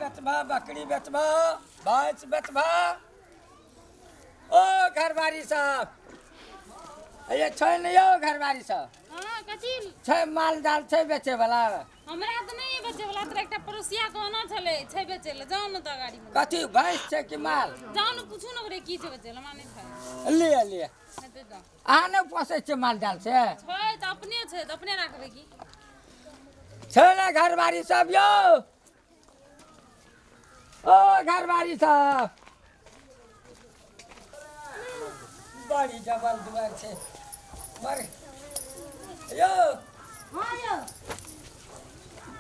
बेचबा बकरी बेचबा भैंस बेचबा ओ घरबारी साहब ये छै नहीं हो घरबारी साहब हां कथि छै माल जाल छै बेचे वाला हमरा त नहीं बेचे वाला त एकटा पड़ोसिया कहना छले छै बेचे ले जाओ न त गाड़ी में कथि भैंस छै कि माल जाओ न पूछू न ओकरे की छै बेचे ले माने छै लिए लिए हेते जा अहाँ ने पोसे छै माल जाल से छै त अपने छै त अपने राखबे की छै ना घरबारी साहब यो ओ घरबारी साहब बड़ी जबल दुआर छै मर यो हाँ यो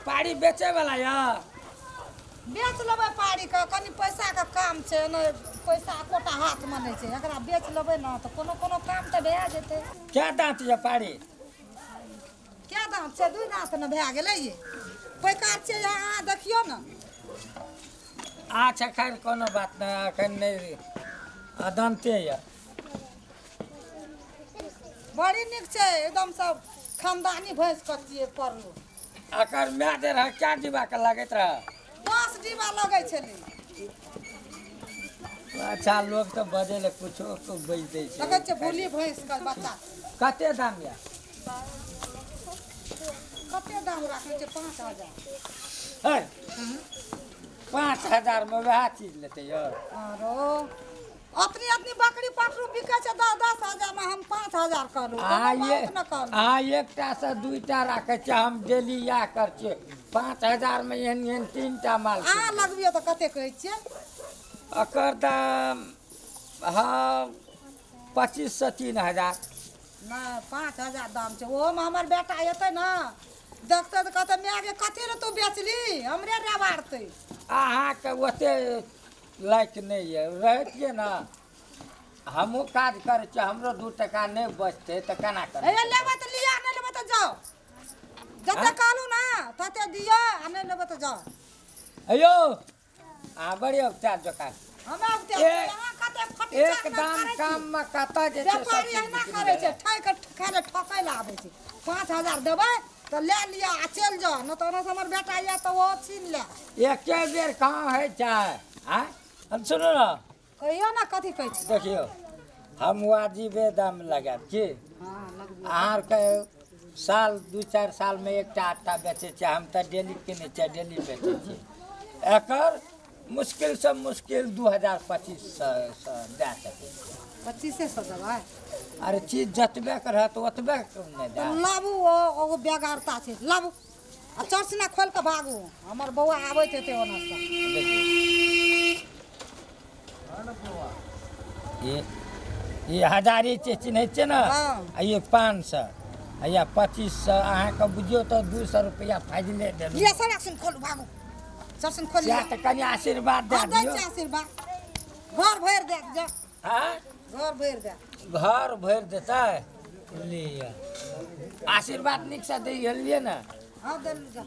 पाड़ी बेचे वाला या बेच लेबै पाड़ी के कनी पैसा के काम छै ने पैसा कोटा हाथ में नहीं छै एकरा बेच लेबै ना तो कोनो कोनो काम तो भए जेतै क्या दांत ये पाड़ी क्या दाम छै दू दांत न भए गेलै ये पैकार छै अहाँ देखियो न अच्छा खैर कोनो बात नहीं अखन नहीं अदंते या बड़ी निक छै एकदम सब खानदानी भैंस कतिए पड़लो अकर मैं दे रहा क्या डिब्बा के लगत रहा 10 डिब्बा लगै छलै अच्छा लोग तो बजे ले कुछो को बेच दे लगै छै भूली भैंस के बच्चा कते दाम या कते दाम राखै छै 5000 है 5000 में वह चीज लेते यो आरो अपनी बकरी पकड़ू बिकै छै 10,000 में हम 5,000 करू आ एकटा से दुईटा राखे छै हम डेली या कर छै 5000 में एहन तीनटा माल छै अहाँ लगबियो तऽ कते कहै छियै अकर दाम हाँ 25 से 3000 नहीं 5,000 दाम छै ओहोमे हमर बेटा एतै ने देखतै तऽ कहतै माय गे कथी ले तू बेचली हमरे रेबाड़तै अहाँके ओते लायक नहीं है रहतिए ना हमहूँ काज करे छियै हमरो 2 टका नहीं बचते तो केना हे करबै लेबै तऽ लिया नहीं लेबै तऽ जाओ जते कहलू ना तते दियो आ नहीं लेबै तऽ जाओ अयो आ बड़ी उपचार जोका हमरा उते एक- अहाँ कते फटी एकदम काम में कत जे छै सब व्यापारी चीज एना बिक्री करे छै है। ठाई के खाले ठकै ला आबै छै 5,000 देबै तऽ ले लिया आ चल जाओ न तऽ हमर बेटा या तऽ वो छीन ले एके बेर कहाँ है चाहे आँ हम सुनू ना कहियो ना कथी कहै छी देखियो हम वाजिबे दाम लगाब की हां लगबी अहाँके साल 2-4 साल में एकटा आटा बेचे छै हम तऽ डेली किने छै डेली बेचे छी एकर मुश्किल से मुश्किल 2025 दे सकै 2500 देबै अरे चीज जतबे के रहत ओतबे नहीं दे लाबू ओ बेगारता छै लाबू आ चरसना खोल के भागू हमर बौआ आबैत हेतै ओना से ये हजारी छै चिन्है छियै ने हाँ। आ ये 500 आ या 2500 अहाँके बुझियो तऽ 200 रुपया फाजिले देलू ये सड़क सुन खोल भागू चरसन खोल या तऽ कनि आशीर्वाद दे आ दै दियौ छै आशीर्वाद घर भरि दे जा हाँ घर भरि दे घर भरि देतै लिअ आशीर्वाद नीकसँ दिलियै ने हां देलू जा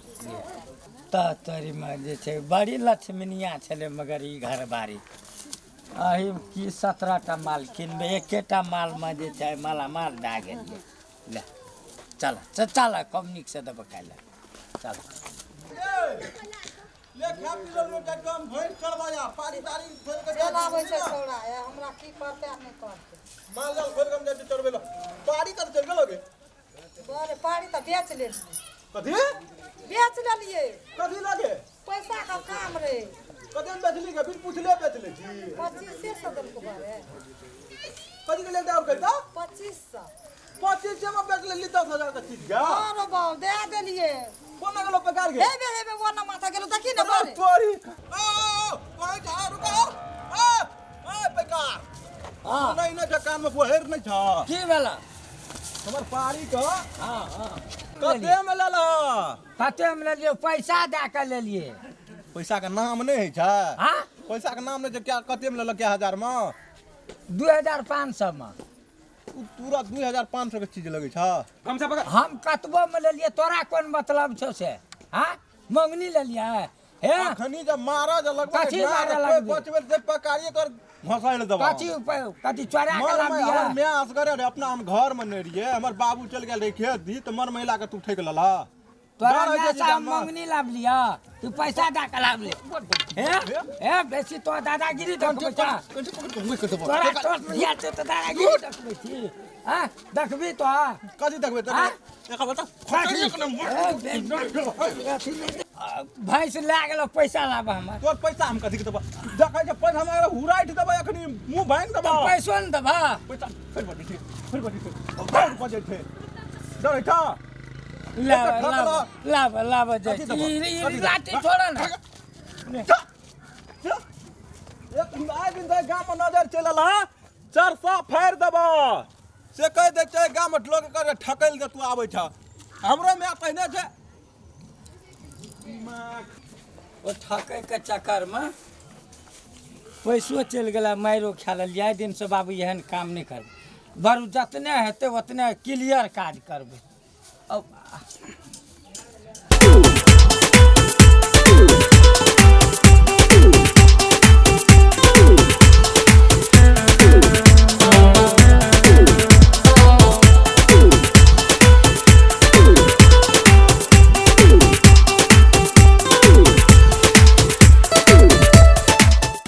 तऽ तोरीमे जे छै बड़ी लक्ष्मनिया छलै मगर ई घर बारी एही की 17टा माल किनबै एकेटा मालमे जे छै मालामाल दए गेलियै ले चल चल कम नीकसँ देबै खाइ लए चल ले खा पी लो एकदम भैंस करवाया पारी तारी खोल के चल आबै छै छौड़ा ए हमरा की करते आ नहीं करते माल जाल खोल के हम जाते चढ़बे लो पारी कर चल गेलोगे बोले पाड़ी तऽ बेच लेलियै कथी बेच लेलियै कथी लागे पैसा का काम रे कथी में बेचली के फिर पूछले बेचले छी 2500 देलको बारे कथी के लेते और कहता 2500 25 में बेच लेली 10,000 का चीज क्या अरे बाप दे देलियै कोन गेलो पकार के हेबे वो ना माथा गेलो देखी ना बोले तोरी ओ ओए जा रुको ओ बेकार हाँ नहीं ना कान में पोहेर नहीं था की भेला हमर पारी का हाँ हाँ कते में लेला कतेमे लेलियै पैसा दए कऽ लेलियै पैसा के नाम नहीं है छै हाँ पैसा के नाम नहीं छै क्या कते में लेला क्या हजार में 2500 में पूरा 2500 के चीज लगे छ कम से पकड़ हम कतबो में लेलियै तोरा कोन मतलब छौ से हाँ मंगनी लेलियै हे खनी जब मारा जब लगबे कथी मारऽ लगबी? बचबे से पकारिए कर भसाइल दबा कथी चोरा के मर में लाबियै मैं असगरे रे अपना हम घर में नहीं रहिए हमर बाबू चल गेल रहे खेत दी तो मर महिला के तू ठेक लला तोरा डर होइ छै नशा गाम में। मंगनी लाभ लिया तू पैसा दे के लाभ ले ए बेसी तो दादागिरी देखबै छा तोरा टोट में या तो दादागिरी देखबै छी हां देखबी तो कथी देखबै त हाँ? एक बता खोटी एक नंबर भैंस ला गेलो पैसा लाभ हमर तोर पैसा हम कथी के देबो देखै छै पैसा हमरा हुराइट देबै अखनी मुंह भांग देबो पैसो न दबा पैसा फिर बड़ी थे डरै था लाभ कथी देबो? कथी लाठी देबो? छोड़ ना एक आइ दिन दे गाम में नजर चलल हा 400 फेर देबो से कह दे छै गाम में लोग कर ठकैल के तू आबै छ हमरो में पहिने छै ओ ठकै के चक्कर में पैसो चलि गेला माइरो खा लेलियै आइ दिन से बाबू एहन काम नहीं करबै बरू जतने हेतै ओतने क्लियर काज करबै अब